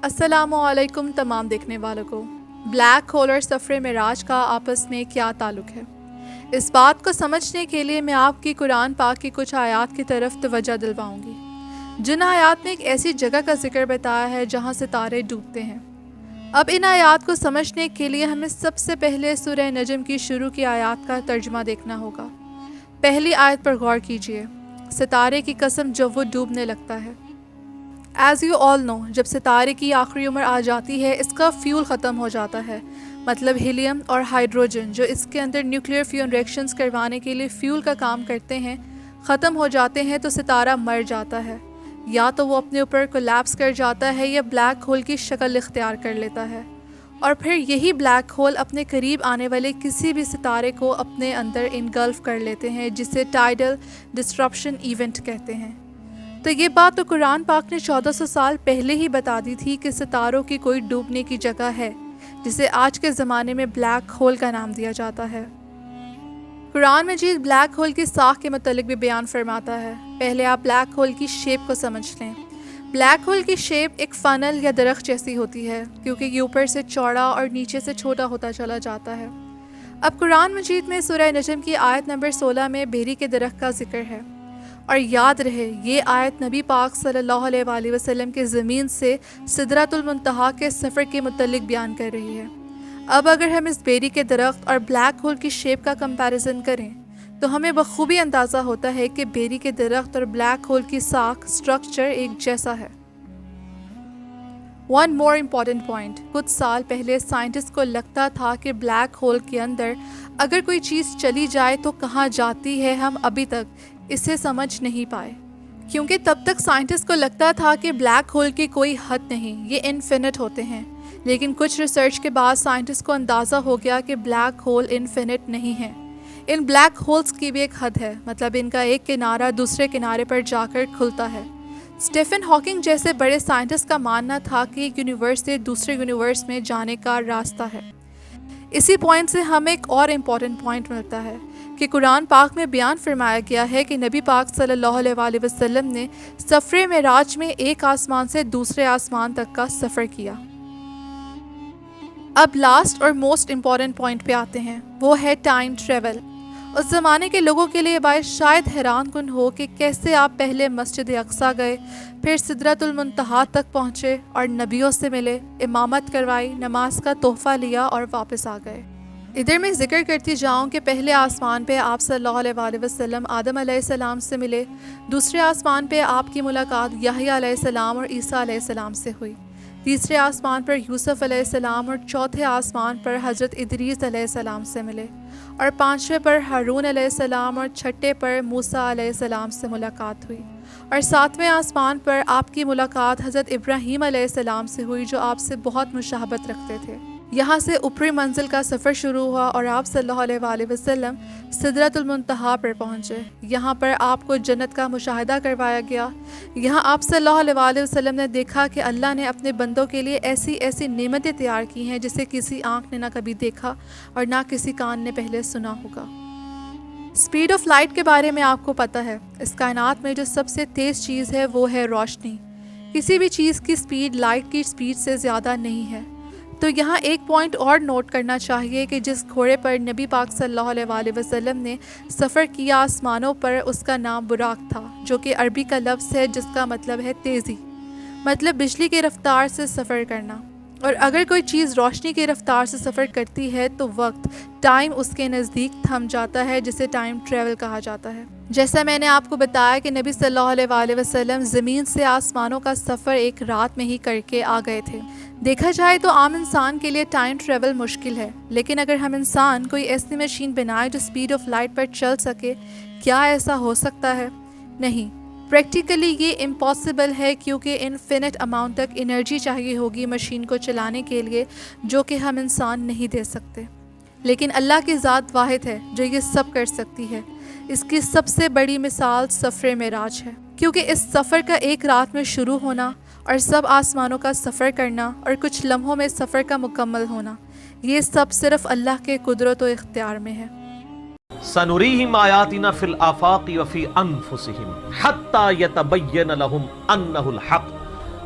السلام علیکم تمام دیکھنے والوں کو۔ بلیک ہول اور سفر معراج کا آپس میں کیا تعلق ہے؟ اس بات کو سمجھنے کے لیے میں آپ کی قرآن پاک کی کچھ آیات کی طرف توجہ دلواؤں گی، جن آیات میں ایک ایسی جگہ کا ذکر بتایا ہے جہاں ستارے ڈوبتے ہیں۔ اب ان آیات کو سمجھنے کے لیے ہمیں سب سے پہلے سورہ نجم کی شروع کی آیات کا ترجمہ دیکھنا ہوگا۔ پہلی آیت پر غور کیجیے، ستارے کی قسم جب وہ ڈوبنے لگتا ہے۔ ایز یو آل نو، جب ستارے کی آخری عمر آ جاتی ہے اس کا فیول ختم ہو جاتا ہے، مطلب ہیلیم اور ہائیڈروجن جو اس کے اندر نیوکلیئر فیون ریئیکشنز کروانے کے لیے فیول کا کام کرتے ہیں، ختم ہو جاتے ہیں تو ستارہ مر جاتا ہے، یا تو وہ اپنے اوپر کولیپس کر جاتا ہے یا بلیک ہول کی شکل اختیار کر لیتا ہے، اور پھر یہی بلیک ہول اپنے قریب آنے والے کسی بھی ستارے کو اپنے اندر انگلف کر لیتے ہیں، جسے ٹائیڈل ڈسٹرپشن ایونٹ کہتے ہیں۔ تو یہ بات تو قرآن پاک نے 1400 سال پہلے ہی بتا دی تھی کہ ستاروں کی کوئی ڈوبنے کی جگہ ہے، جسے آج کے زمانے میں بلیک ہول کا نام دیا جاتا ہے۔ قرآن مجید بلیک ہول کی ساخت کے متعلق بھی بیان فرماتا ہے۔ پہلے آپ بلیک ہول کی شیپ کو سمجھ لیں۔ بلیک ہول کی شیپ ایک فنل یا درخت جیسی ہوتی ہے، کیونکہ یہ اوپر سے چوڑا اور نیچے سے چھوٹا ہوتا چلا جاتا ہے۔ اب قرآن مجید میں سورہ نجم کی آیت نمبر 16 میں بیری کے درخت کا ذکر ہے، اور یاد رہے یہ آیت نبی پاک صلی اللہ علیہ وآلہ وسلم کے زمین سے سدرۃ المنتہا کے سفر کے متعلق بیان کر رہی ہے۔ اب اگر ہم اس بیری کے درخت اور بلیک ہول کی شیپ کا کمپیریزن کریں تو ہمیں بخوبی اندازہ ہوتا ہے کہ بیری کے درخت اور بلیک ہول کی ساخت سٹرکچر ایک جیسا ہے۔ ون مور امپورٹنٹ پوائنٹ، کچھ سال پہلے سائنٹسٹ کو لگتا تھا کہ بلیک ہول کے اندر اگر کوئی چیز چلی جائے تو کہاں جاتی ہے، ہم ابھی تک اسے سمجھ نہیں پائے، کیونکہ تب تک سائنٹسٹ کو لگتا تھا کہ بلیک ہول کی کوئی حد نہیں، یہ انفینٹ ہوتے ہیں۔ لیکن کچھ ریسرچ کے بعد سائنٹسٹ کو اندازہ ہو گیا کہ بلیک ہول انفینٹ نہیں ہیں، ان بلیک ہولز کی بھی ایک حد ہے، مطلب ان کا ایک کنارہ دوسرے کنارے پر جا کر کھلتا ہے۔ اسٹیفن ہاکنگ جیسے بڑے سائنٹسٹ کا ماننا تھا کہ ایک یونیورس سے دوسرے یونیورس میں جانے کا راستہ ہے۔ اسی پوائنٹ سے ہمیں ایک اور امپورٹنٹ پوائنٹ ملتا ہے کہ قرآن پاک میں بیان فرمایا گیا ہے کہ نبی پاک صلی اللہ علیہ وآلہ وسلم نے سفر معراج میں ایک آسمان سے دوسرے آسمان تک کا سفر کیا۔ اب لاسٹ اور موسٹ امپورٹنٹ پوائنٹ پہ آتے ہیں، وہ ہے ٹائم ٹریول۔ اس زمانے کے لوگوں کے لیے باعث شاید حیران کن ہو کہ کیسے آپ پہلے مسجد اقصیٰ گئے، پھر سدرۃ المنتہا تک پہنچے اور نبیوں سے ملے، امامت کروائی، نماز کا تحفہ لیا اور واپس آ گئے۔ ادھر میں ذکر کرتی جاؤں کہ پہلے آسمان پہ آپ صلی اللہ علیہ وآلہ وسلم آدم علیہ السلام سے ملے، دوسرے آسمان پہ آپ کی ملاقات یحییٰ علیہ السلام اور عیسیٰ علیہ السلام سے ہوئی، تیسرے آسمان پر یوسف علیہ السلام اور چوتھے آسمان پر حضرت ادریس علیہ السلام سے ملے، اور پانچویں پر ہارون علیہ السلام اور چھٹے پر موسیٰ علیہ السلام سے ملاقات ہوئی، اور ساتویں آسمان پر آپ کی ملاقات حضرت ابراہیم علیہ السلام سے ہوئی جو آپ سے بہت مشابہت رکھتے تھے۔ یہاں سے اوپری منزل کا سفر شروع ہوا اور آپ صلی اللہ علیہ وآلہ وسلم سدرۃ المنتہا پر پہنچے۔ یہاں پر آپ کو جنت کا مشاہدہ کروایا گیا۔ یہاں آپ صلی اللہ علیہ وآلہ وسلم نے دیکھا کہ اللہ نے اپنے بندوں کے لیے ایسی ایسی نعمتیں تیار کی ہیں جسے کسی آنکھ نے نہ کبھی دیکھا اور نہ کسی کان نے پہلے سنا ہوگا۔ اسپیڈ آف لائٹ کے بارے میں آپ کو پتہ ہے، اس کائنات میں جو سب سے تیز چیز ہے وہ ہے روشنی۔ کسی بھی چیز کی اسپیڈ لائٹ کی اسپیڈ سے زیادہ نہیں ہے۔ تو یہاں ایک پوائنٹ اور نوٹ کرنا چاہیے کہ جس گھوڑے پر نبی پاک صلی اللہ علیہ وآلہ وسلم نے سفر کیا آسمانوں پر، اس کا نام براق تھا، جو کہ عربی کا لفظ ہے جس کا مطلب ہے تیزی، مطلب بجلی کی رفتار سے سفر کرنا۔ اور اگر کوئی چیز روشنی کی رفتار سے سفر کرتی ہے تو وقت، ٹائم اس کے نزدیک تھم جاتا ہے، جسے ٹائم ٹریول کہا جاتا ہے۔ جیسا میں نے آپ کو بتایا کہ نبی صلی اللہ علیہ وآلہ وسلم زمین سے آسمانوں کا سفر ایک رات میں ہی کر کے آ گئے تھے۔ دیکھا جائے تو عام انسان کے لیے ٹائم ٹریول مشکل ہے، لیکن اگر ہم انسان کوئی ایسی مشین بنائے جو اسپیڈ آف لائٹ پر چل سکے، کیا ایسا ہو سکتا ہے؟ نہیں، پریکٹیکلی یہ امپاسبل ہے، کیونکہ انفینٹ اماؤنٹ تک انرجی چاہیے ہوگی مشین کو چلانے کے لیے، جو کہ ہم انسان نہیں دے سکتے۔ لیکن اللہ کی ذات واحد ہے جو یہ سب کر سکتی ہے۔ اس کی سب سے بڑی مثال سفر معراج ہے، کیونکہ اس سفر کا ایک رات میں شروع ہونا اور سب آسمانوں کا سفر کرنا اور کچھ لمحوں میں سفر کا مکمل ہونا، یہ سب صرف اللہ کے قدرت و اختیار میں ہے۔ سنریہم آیاتنا فی الآفاق وفی انفسہم حتی یتبین لہم انہ الحق